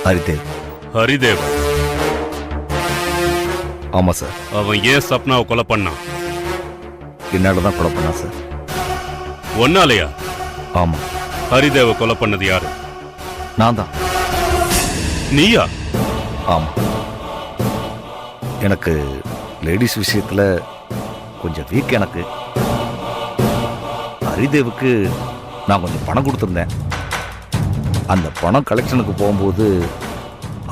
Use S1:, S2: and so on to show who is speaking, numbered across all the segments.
S1: ஹரிதேவ்.
S2: ஹரிதேவ்?
S1: ஆமா சார்.
S2: அவன் ஏன் சப்னாவை கொலை பண்ணான்?
S1: என்னாலதான் கொலை பண்ணா சார்.
S2: ஒன்னாலையா?
S1: ஆமா.
S2: ஹரிதேவை கொலை பண்ணது யாரு?
S1: நான் தான்.
S2: நீயா?
S1: ஆமா. எனக்கு லேடிஸ் விஷயத்துல கொஞ்சம் வீக். எனக்கு ஹரிதேவுக்கு நான் கொஞ்சம் பணம் கொடுத்துருந்தேன். அந்த பணம் கலெக்ஷனுக்கு போகும்போது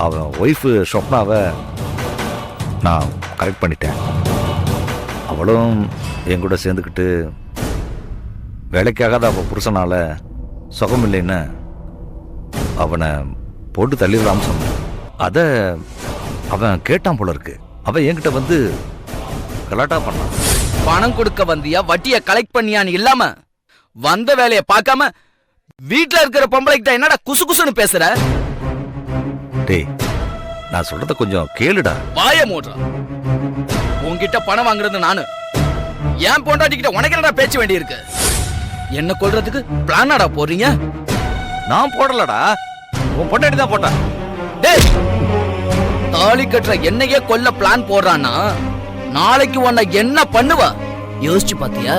S1: அவன் ஒய்ஃபு ஸ்வப்னாவை நான் கரெக்ட் பண்ணிட்டேன். அவளும் என் கூட சேர்ந்துக்கிட்டு வேலைக்காகாத அவன் புருஷனால சுகம் இல்லைன்னு அவனை போட்டு தள்ளிடலாம்னு சொன்னான். அதை அவன் கேட்டான் போல இருக்கு. அவன் என்கிட்ட வந்து கலாட்டா பண்ணான்.
S3: பணம் கொடுக்க வந்தியா வட்டிய கலெக்ட் பண்ணியான்னு இல்லாம வந்த வேலையை பார்க்காம வீட்டுல இருக்கிற பொம்பளைகிட்ட என்னடா குசு குசுன்னு பேசுற?
S1: டேய், நான் சொல்றத கொஞ்சம் கேளுடா.
S3: வாய மூடுற. உன்கிட்ட பணம் வாங்குறது நானு. ஏன் பொண்டாட்டிக்கிட்ட உனக்கு என்னடா பேச்சு வேண்டி இருக்கு? என்ன கொல்றதுக்கு பிளானாடா போறீங்க?
S1: நான் போடலடா, உன் பொண்டாட்டி தான் போட்டா.
S3: டேய், தாலி கட்டுற என்னையே கொல்ல பிளான் போடுறான்னா நாளைக்கு உன்னை என்ன பண்ணுவ யோசிச்சு பாத்தியா?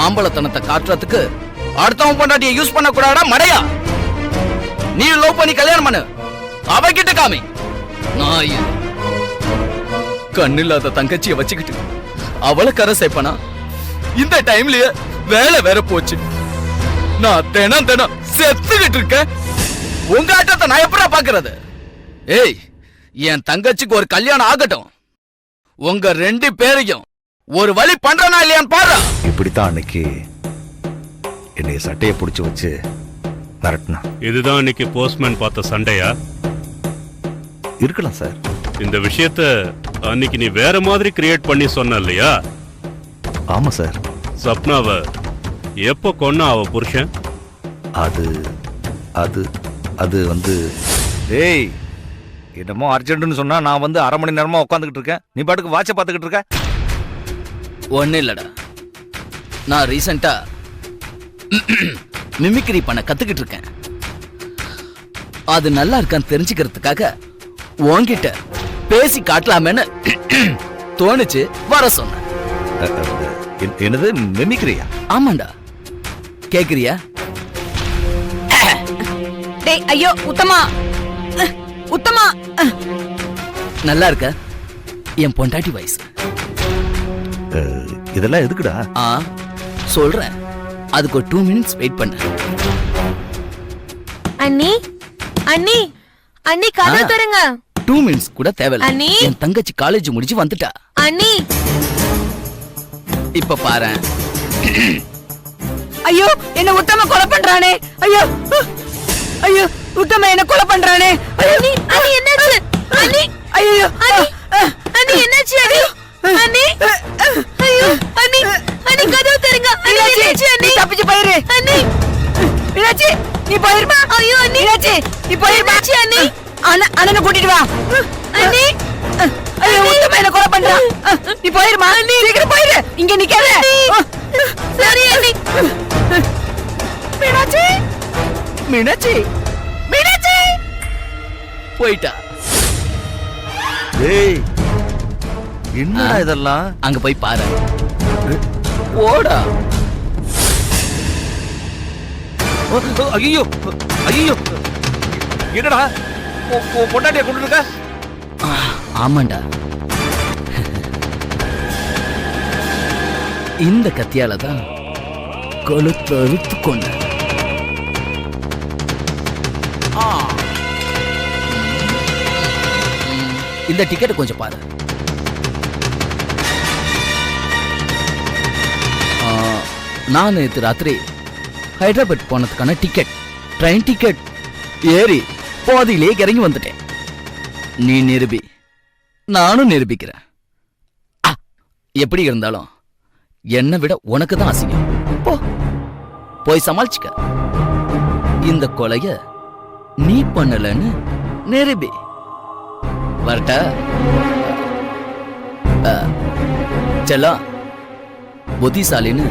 S3: ஆம்பளத்தனத்தை காட்டுறதுக்கு அடுத்தவன் பொண்டாட்டியை யூஸ் பண்ண கூடாதா மடையா? நீ லவ் பண்ணி கல்யாணம் பண்ணு, அவகிட்ட காமி. நாய் கண்ணில்லாத தங்கச்சியை வச்சுக்கிட்டு அவளை கரை சேர்ப்பனா? இந்த டைம்லயே வேலை வேற போச்சு. நான் தினம் தினம் செத்துக்கிட்டு இருக்கேன். உங்க ஆட்டத்தை நான் எப்படா பாக்குறது? ஏய், என் தங்கச்சிக்கு ஒரு கல்யாணம் ஆகட்டும். உங்க ரெண்டு பேரையும் ஒரு வழி பண்றனா இல்லையான்னு பாரு.
S1: இப்படித்தான் அன்னைக்கு என்னைய சட்டையை பிடிச்சு வச்சு மிரட்டினா.
S2: இதுதான் அன்னைக்கு போஸ்ட்மேன் பார்த்த சண்டையா?
S1: இருக்கலாம் சார்.
S2: இந்த விஷயத்த அன்னைக்கு நீ வேற மாதிரி கிரியேட் பண்ணி சொன்ன இல்லையா?
S1: ஆமா சார்.
S2: சப்னாவை எப்ப கொன்னா அவ புருஷன்?
S1: அது அது அது வந்து டேய், என்னமோ அர்ஜென்ட்னு சொன்னா நான் வந்து அரை மணி நேரமா உட்காந்துக்கிட்டு இருக்கேன். நீ பாட்டுக்கு வாட்சை பார்த்துக்கிட்டு இருக்க.
S3: ஒன்னும் இல்லடா, நான் ரீசெண்டா மிமிக்ரி பண்ண கத்துக்கிட்டு இருக்கேன். அது நல்லா இருக்கான்னு தெரிஞ்சுக்கிறதுக்காக உன்கிட்ட பேசி காட்டலாமேன்னு தோணுச்சு, வர சொன்னேன்.
S1: என்னது மிமிக்ரியா?
S3: ஆமாண்டா, கேக்குறியா?
S4: டேய் ஐயோ உத்தமா, உத்தமா
S3: நல்லா இருக்க? என் பொண்டாட்டி வயசு.
S1: இதெல்லாம் எதுக்குடா?
S3: சொல்றேன், அதுக்கு ஒரு 2 minutes வெயிட் பண்ண.
S4: அண்ணி அண்ணி அண்ணி கதவு தரங்க.
S3: 2 minutes கூட தேவையில்ல.
S4: அண்ணி,
S3: என் தங்கச்சி காலேஜ் முடிச்சு வந்துட்டா.
S4: அண்ணி
S3: இப்ப பாரு.
S4: ஐயோ, என்ன உத்தம கொலை பண்றானே. ஐயோ ஐயோ, உத்தம என்ன கொலை பண்றானே. அண்ணி அண்ணி என்னாச்சு? அண்ணி ஐயோ அண்ணி அண்ணி என்னாச்சு? அண்ணி அண்ணி ஐயோ அண்ணி அண்ணி கதவு தரங்க. அண்ணி என்னாச்சு? அண்ணி தப்பிச்சு போயிரு. அண்ணி என்னாச்சு? நீ போயிருமா? ஐயோ அண்ணி என்னாச்சு? நீ போயிருமா? அண்ணி அண்ணனை கூட்டிட்டு வா. அண்ணி ஐயோ, உத்தம என்ன கொலை பண்றான். நீ போயிருமா? அண்ணி சீக்கிரம் போயிரு, இங்க நிக்காத. சரி அண்ணி. மீனாட்சி
S3: மீனாட்சி மீனாட்சி போயிட்டா.
S1: டேய், என்னடா இதெல்லாம்?
S3: அங்க போய் பாரு. ஓடா.
S1: ஐயோ ஐயோ, என்னடா பொண்டாட்டிய கொண்டு இருக்க?
S3: ஆமாண்டா, இந்த கத்தியால தான் கொளுத்து அறுத்து கொண்ட. இந்த டிக்கெட் கொஞ்சம் பாரு. நான் நேற்று ராத்திரி ஹைதராபாத் போனதுக்கான டிக்கெட், ட்ரெயின் டிக்கெட் ஏறி பாதியிலே இறங்கி வந்துட்டேன். நீ நிரூபி, நானும் நிரூபிக்கிறேன். எப்படி இருந்தாலும் என்னை விட உனக்கு தான் அசிங்கம். போ, போய் சமாளிச்சுக்க. இந்த கொலைய நீ பண்ணலன்னு நிரூபி. வரட்டா? செல்லம், புத்திசாலின்னு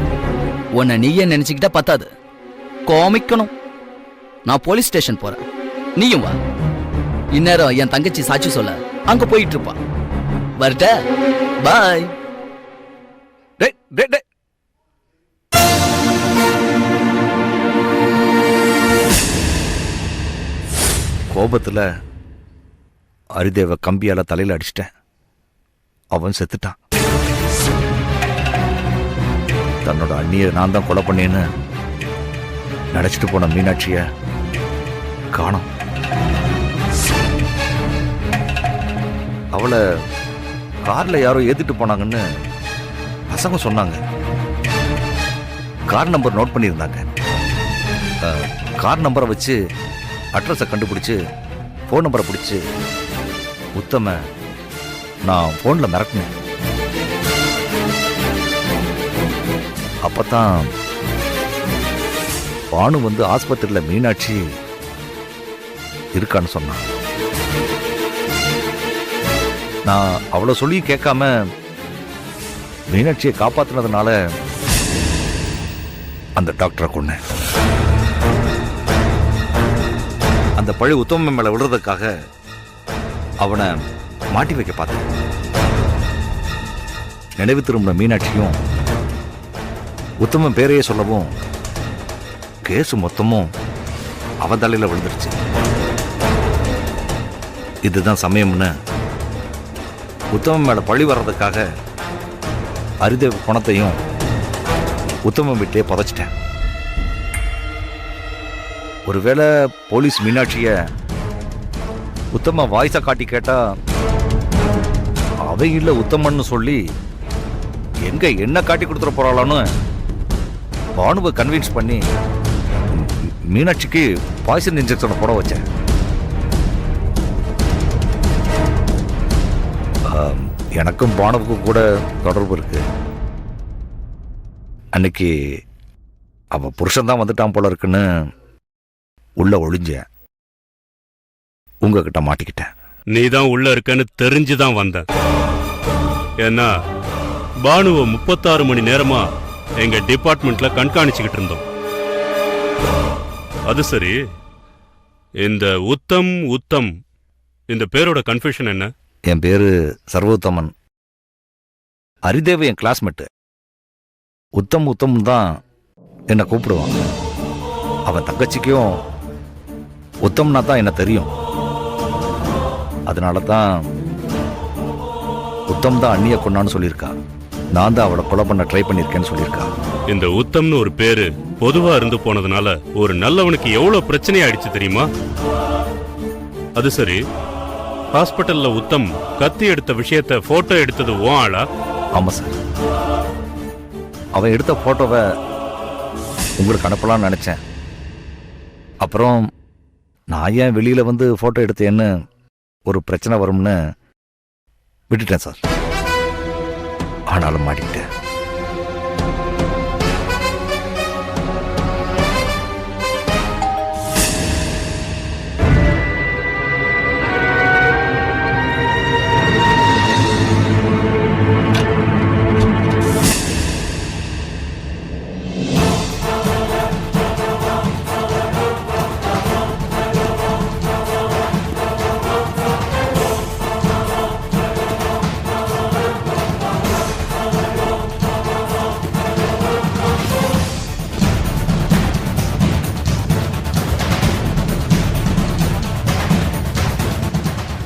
S3: உன்னை நீயே நினைச்சுக்கிட்டா பத்தாது, காமிக்கணும். நான் போலீஸ் ஸ்டேஷன் போறேன், நீயும் வா. இந்நேரம் என் தங்கச்சி சாட்சி சொல்ல அங்க போயிட்டு இருப்பா. வரட்ட, பாய்.
S1: டேய் டேய் டேய் கோபத்துல ஹரிதேவ கம்பியால தலையில அடிச்சிட்டேன். அவன் செத்துட்டான். தன்னோட அண்ணியை நான் தான் கொலை பண்ணேன்னு நினைச்சிட்டு போன மீனாட்சிய காணோம். அவளை கார்ல யாரோ ஏத்திட்டு போனாங்கன்னு பசங்க சொன்னாங்க. கார் நம்பர் நோட் பண்ணியிருந்தாங்க. கார் நம்பரை வச்சு அட்ரஸை கண்டுபிடிச்சு ஃபோன் நம்பரை பிடிச்சி உத்தம நான் ஃபோனில் மிரட்டினேன். அப்பதான் பானு வந்து ஆஸ்பத்திரியில் மீனாட்சி இருக்கான்னு சொன்னான். நான் அவ்வளோ சொல்லி கேட்காம மீனாட்சியை காப்பாத்தினதுனால அந்த டாக்டரை கொன்னேன். அந்த பழி உத்தம மேல விடுறதுக்காக அவனை மாட்டி வைக்க பார்த்தேன். நினைவு திரும்பின மீனாட்சியும் உத்தமன் பேரையே சொல்லவும் கேஸ் மொத்தமும் அவன் தலையில விழுந்துருச்சு. இதுதான் சமயம்னு உத்தமன் மேல பழி வர்றதுக்காக ஹரிதேவ் பணத்தையும் உத்தமன் வீட்டிலே புதைச்சிட்டேன். ஒருவேளை போலீஸ் மீனாட்சிய உத்தம வாய்ஸை காட்டி கேட்டா அவை இல்ல உத்தமன்னு சொல்லி எங்க என்ன காட்டி கொடுத்துட போறாளான்னு பானுவை கன்வின்ஸ் பண்ணி மீனாட்சிக்கு பாய்சன் இன்ஜெக்ஷனை போட வச்சேன். எனக்கும் பானுவுக்கும் கூட தொடர்பு இருக்கு. அன்னைக்கு அவ புருஷன் தான் வந்துட்டான் போல இருக்குன்னு உள்ள ஒளிஞ்சேன். உங்ககிட்ட மாட்டிக்கிட்டேன்.
S2: நீ தான் உள்ள இருக்கன்னு தெரிஞ்சுதான் வந்தேன். ஏன்னா பானுவை 36 மணி நேரமா எங்க டிபார்ட்மெண்ட்ல கண்காணிச்சுக்கிட்டு இருந்தோம். அது சரி, இந்த உத்தம் இந்த பேரோட கன்ஃபியூஷன் என்ன?
S1: என் பேரு சர்வோத்தமன். ஹரிதேவ் என் கிளாஸ்மேட்டு. உத்தம் தான் என்னை கூப்பிடுவான். அவன் தங்கச்சிக்கும் உத்தம்னா தான் என்ன தெரியும். அதனால தான் உத்தம் தான் அண்ணியை கொண்டான்னு சொல்லியிருக்கா. நான் தான் அவளை கொலை பண்ண ட்ரை பண்ணியிருக்கேன்னு சொல்லியிருக்கா.
S2: இந்த உத்தம்னு ஒரு பேரு பொதுவா இருந்து போனதுனால ஒரு நல்லவனுக்கு எவ்வளவு பிரச்சனை ஆயிடுச்சு தெரியுமா? அது சரி, ஹாஸ்பிட்டல்ல உத்தம் கத்தி எடுத்த விஷயத்தை போட்டோ எடுத்தது உன் ஆளா?
S1: ஆமா சார். அவன் எடுத்த போட்டோவை உங்களுக்கு அனுப்பலாம்னு நினைச்சேன். அப்புறம் நான் ஏன் வெளியில வந்து போட்டோ எடுத்தேன்னு ஒரு பிரச்சனை வரும்னு விட்டுட்டேன் சார். ஆனாலும் மாட்டிக்கிட்டேன்.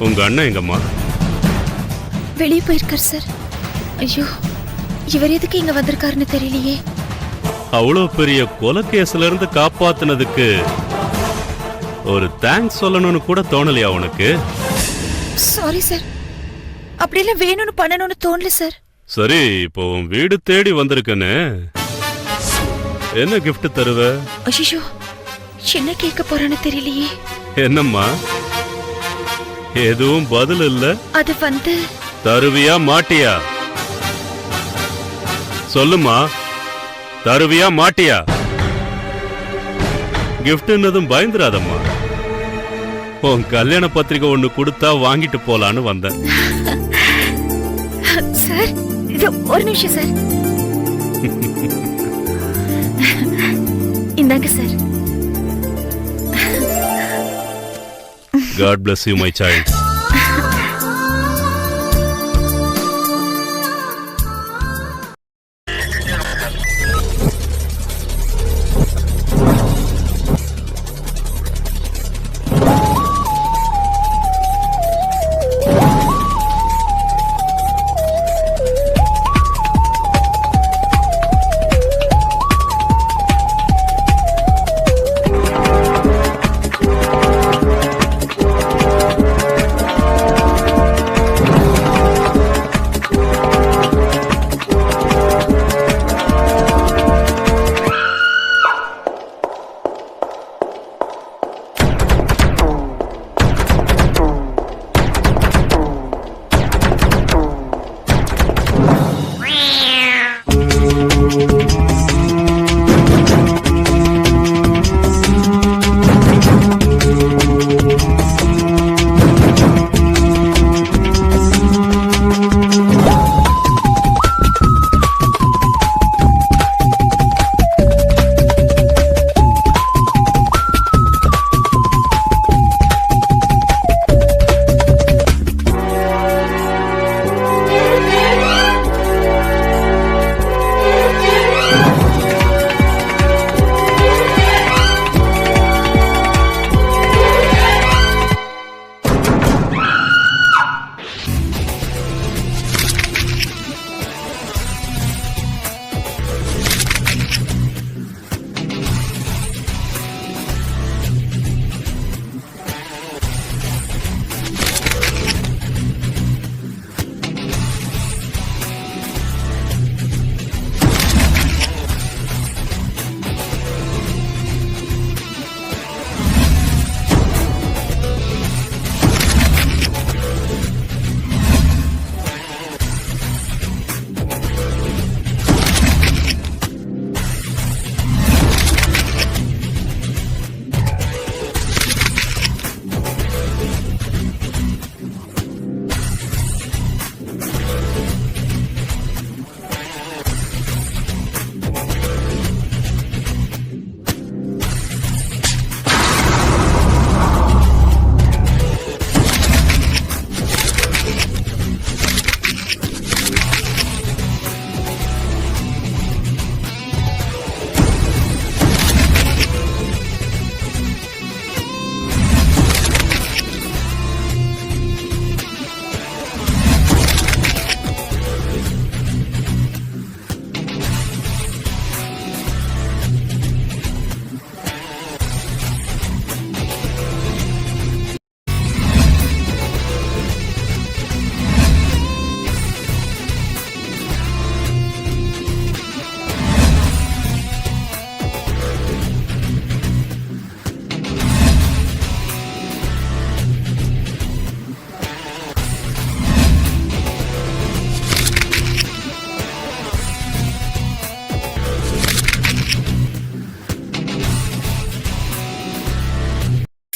S2: உங்க அண்ணன் எங்கம்மா?
S5: வெளியே போயிருக்கார் சார். ஐயோ, இவர் எதுக்கு இங்க வந்திருக்காருன்னு தெரியலையே.
S2: அவ்வளவு பெரிய கொலை கேஸ்ல இருந்து காப்பாத்துனதுக்கு ஒரு தேங்க்ஸ் சொல்லணும்னு கூட தோணலையா உனக்கு?
S5: சாரி சார், அப்படியெல்லாம் வேணும்னு பண்ணணும்னு தோணல சார்.
S2: சரி, இப்போ உன் வீடு தேடி வந்திருக்கேன்னு என்ன gift தருவ?
S5: ஐயோ, என்ன கேட்க போறான்னு தெரியலையே.
S2: என்னம்மா, எதுவும் பதில் இல்ல?
S5: அது வந்து
S2: தருவியா மாட்டியா? சொல்லுமா, தருவியா மாட்டியா? கிஃப்ட்னதும் பயந்துராதம்மா. உன் கல்யாண பத்திரிகை ஒண்ணு கொடுத்தா வாங்கிட்டு போலான்னு வந்தேன்.
S5: சார், இது ஒரு நிமிஷம் சார். இந்தாங்க sir.
S2: God bless you, my child.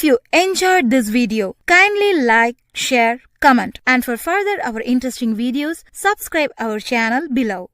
S6: If you enjoyed this video, kindly like, share, comment, and for further our interesting videos, subscribe our channel below.